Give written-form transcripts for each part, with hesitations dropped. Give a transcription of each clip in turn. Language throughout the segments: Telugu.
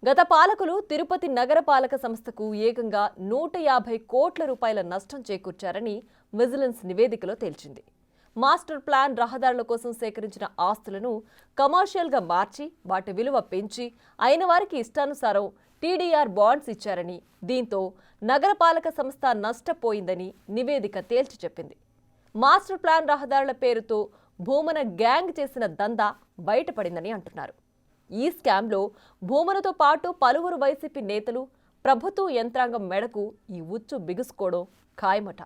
గత పాలకులు తిరుపతి నగరపాలక సంస్థకు ఏకంగా 150 కోట్ల రూపాయల నష్టం చేకూర్చారని విజిలెన్స్ నివేదికలో తేల్చింది. మాస్టర్ ప్లాన్ రహదారుల కోసం సేకరించిన ఆస్తులను కమర్షియల్గా మార్చి వాటి విలువ పెంచి అయిన వారికి ఇష్టానుసారం టీడీఆర్ బాండ్స్ ఇచ్చారని, దీంతో నగరపాలక సంస్థ నష్టపోయిందని నివేదిక తేల్చి చెప్పింది. మాస్టర్ ప్లాన్ రహదారుల పేరుతో భూమన గ్యాంగ్ చేసిన దందా బయటపడిందని అంటున్నారు. ఈ స్కామ్లో భూమనతో పాటు పలువురు వైసీపీ నేతలు, ప్రభుత్వ యంత్రాంగం మెడకు ఈ ఉచ్చు బిగుసుకోవడం ఖాయమట.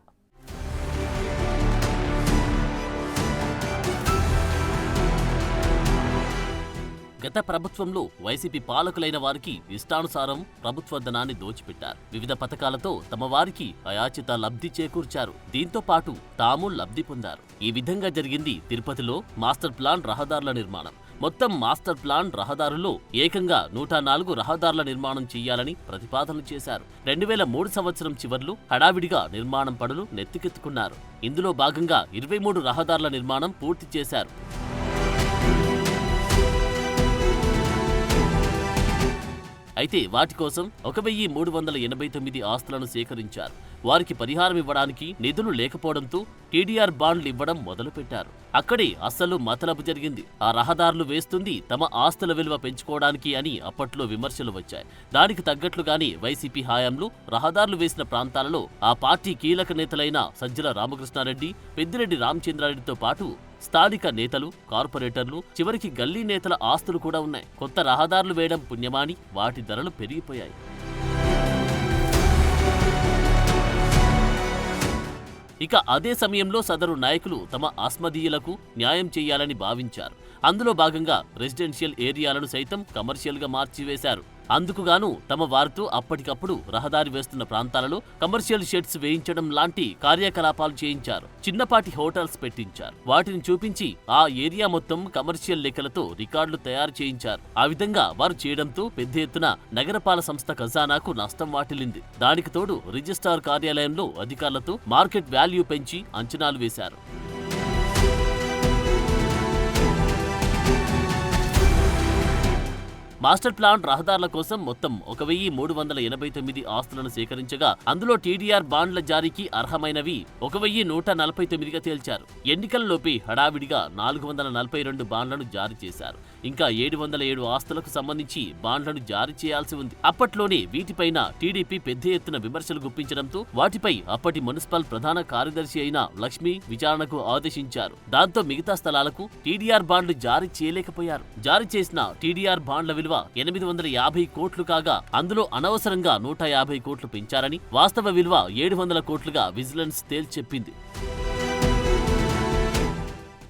గత ప్రభుత్వంలో వైసీపీ పాలకులైన వారికి ఇష్టానుసారం ప్రభుత్వ ధనాన్ని దోచిపెట్టారు. వివిధ పథకాలతో తమ వారికి అయాచిత లబ్ధి చేకూర్చారు. దీంతో పాటు తాము లబ్ధి పొందారు. ఈ విధంగా జరిగింది తిరుపతిలో మాస్టర్ ప్లాన్ రహదారుల నిర్మాణం. మొత్తం మాస్టర్ ప్లాన్ రహదారుల్లో ఏకంగా 104 రహదారుల నిర్మాణం చేయాలని ప్రతిపాదనలు చేశారు. 2003 సంవత్సరం చివర్లో హడావిడిగా నిర్మాణం పనులు నెత్తికెత్తుకున్నారు. ఇందులో భాగంగా 23 రహదారుల నిర్మాణం పూర్తి చేశారు. అయితే వాటి కోసం 1389 ఆస్తులను సేకరించారు. వారికి పరిహారం ఇవ్వడానికి నిధులు లేకపోవడంతో టీడీఆర్ బాండ్లు ఇవ్వడం మొదలుపెట్టారు. అక్కడే అస్సలు మతలబు జరిగింది. ఆ రహదారులు వేస్తుంది తమ ఆస్తుల విలువ పెంచుకోవడానికి అని అప్పట్లో విమర్శలు వచ్చాయి. దానికి తగ్గట్లుగానే వైసీపీ హయాంలో రహదారులు వేసిన ప్రాంతాలలో ఆ పార్టీ కీలక నేతలైన సజ్జల రామకృష్ణారెడ్డి, పెద్దిరెడ్డి రామచంద్రారెడ్డితో పాటు స్థానిక నేతలు, కార్పొరేటర్లు, చివరికి గల్లీ నేతల ఆస్తులు కూడా ఉన్నాయి. కొత్త రహదారులు వేయడం పుణ్యమాని వాటి ధరలు పెరిగిపోయాయి. ఇక అదే సమయంలో సదరు నాయకులు తమ ఆస్మదీయులకు న్యాయం చేయాలని భావించారు. అందులో భాగంగా రెసిడెన్షియల్ ఏరియాలను సైతం కమర్షియల్గా మార్చివేశారు. అందుకుగాను తమ వారితో అప్పటికప్పుడు రహదారి వేస్తున్న ప్రాంతాలలో కమర్షియల్ షెడ్స్ వేయించడం లాంటి కార్యకలాపాలు చేయించారు. చిన్నపాటి హోటల్స్ పెట్టించారు. వాటిని చూపించి ఆ ఏరియా మొత్తం కమర్షియల్ లెక్కలతో రికార్డులు తయారు చేయించారు. ఆ విధంగా వారు చేయడంతో పెద్ద ఎత్తున నగరపాలక సంస్థ ఖజానాకు నష్టం వాటిల్లింది. దానికి తోడు రిజిస్ట్రార్ కార్యాలయంలో అధికారులతో మార్కెట్ వాల్యూ పెంచి అంచనాలు వేశారు. మాస్టర్ ప్లాన్ రహదారుల కోసం మొత్తం 1389 ఆస్తులను సేకరించగా అందులో టీడీఆర్ బాండ్ల జారీకి అర్హమైనవి 1149గా తేల్చారు. ఎన్నికలలోపే హడావిడిగా 442 బాండ్లను జారీ చేశారు. ఇంకా 707 ఆస్తులకు సంబంధించి బాండ్లను జారీ చేయాల్సి ఉంది. అప్పట్లోనే వీటిపైన టీడీపీ పెద్ద ఎత్తున విమర్శలు గుప్పించడంతో వాటిపై అప్పటి మున్సిపల్ ప్రధాన కార్యదర్శి అయిన లక్ష్మి విచారణకు ఆదేశించారు. దాంతో మిగతా స్థలాలకు టీడీఆర్ బాండ్లు జారీ చేయలేకపోయారు. జారీ చేసిన టీడీఆర్ బాండ్ల విలువ 850 కోట్లు కాగా అందులో అనవసరంగా 150 కోట్లు పెంచారని, వాస్తవ విలువ 700 కోట్లుగా విజిలెన్స్ తేల్చెప్పింది.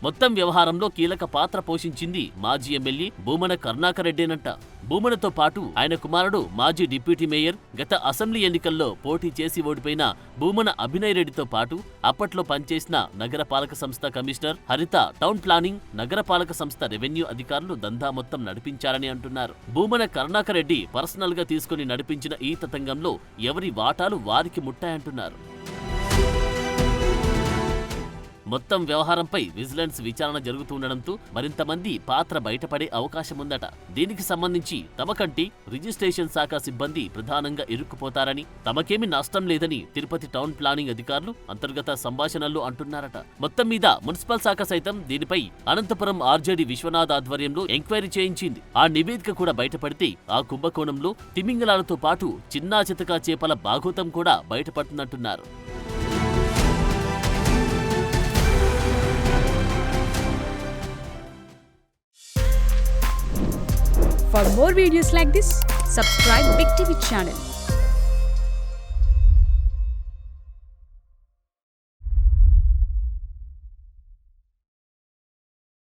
మొత్తం వ్యవహారంలో కీలక పాత్ర పోషించింది మాజీ ఎమ్మెల్యే భూమన కరుణాకర్ రెడ్డేనంట. భూమనతో పాటు ఆయన కుమారుడు మాజీ డిప్యూటీ మేయర్, గత అసెంబ్లీ ఎన్నికల్లో పోటీ చేసి ఓడిపోయిన భూమన అభినయ్ రెడ్డితో పాటు అప్పట్లో పనిచేసిన నగరపాలక సంస్థ కమిషనర్ హరిత, టౌన్ ప్లానింగ్, నగరపాలక సంస్థ రెవెన్యూ అధికారులు దందా మొత్తం నడిపించారని అంటున్నారు. భూమన కరుణాకర్ రెడ్డి పర్సనల్ గా తీసుకుని నడిపించిన ఈ తతంగంలో ఎవరి వాటాలు వారికి ముట్టాయంటున్నారు. మొత్తం వ్యవహారంపై విజిలెన్స్ విచారణ జరుగుతుండడంతో మరింతమంది పాత్ర బయటపడే అవకాశముందట. దీనికి సంబంధించి తమ కంటే రిజిస్ట్రేషన్ శాఖ సిబ్బంది ప్రధానంగా ఇరుక్కుపోతారని, తమకేమీ నష్టం లేదని తిరుపతి టౌన్ ప్లానింగ్ అధికారులు అంతర్గత సంభాషణల్లో అంటున్నారట. మొత్తం మీద మున్సిపల్ శాఖ సైతం దీనిపై అనంతపురం ఆర్జేడీ విశ్వనాథ్ ఆధ్వర్యంలో ఎంక్వైరీ చేయించింది. ఆ నివేదిక కూడా బయటపడితే ఆ కుంభకోణంలో తిమింగలాలతో పాటు చిన్నా చితకా చేపల బాగోతం కూడా బయటపడుతుందంటున్నారు. For more videos like this, subscribe Big TV channel.